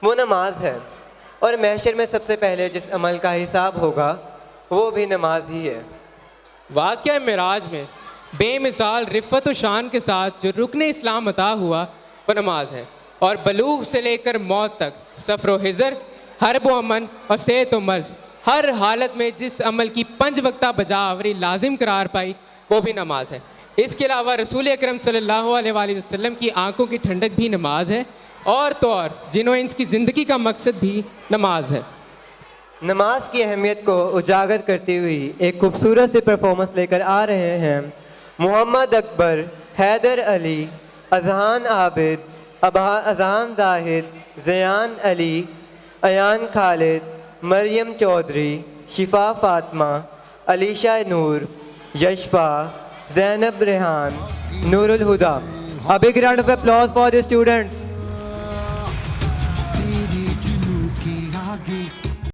وہ نماز ہے، اور محشر میں سب سے پہلے جس عمل کا حساب ہوگا وہ بھی نماز ہی ہے۔ واقعہ معراج میں بے مثال رفت و شان کے ساتھ جو رکن اسلام عطا ہوا وہ نماز ہے، اور بلوغ سے لے کر موت تک سفر و حضر، حرب و امن اور صحت و مرض، ہر حالت میں جس عمل کی 5 وقتہ بجا آوری لازم قرار پائی وہ بھی نماز ہے۔ اس کے علاوہ رسول اکرم صلی اللہ علیہ وآلہ وسلم کی آنکھوں کی ٹھنڈک بھی نماز ہے، اور تو اور جنہوں انس کی زندگی کا مقصد بھی نماز ہے۔ نماز کی اہمیت کو اجاگر کرتی ہوئی ایک خوبصورت سی پرفارمنس لے کر آ رہے ہیں محمد اکبر، حیدر علی، اذہان عابد، اذہان زاہد، زیان علی، ایان خالد، مریم چودھری، شفا فاطمہ، علیشہ نور، یشفا، زینب ریحان، نور الہدا۔ A big round of applause for the students. تیری جنوں کے آگے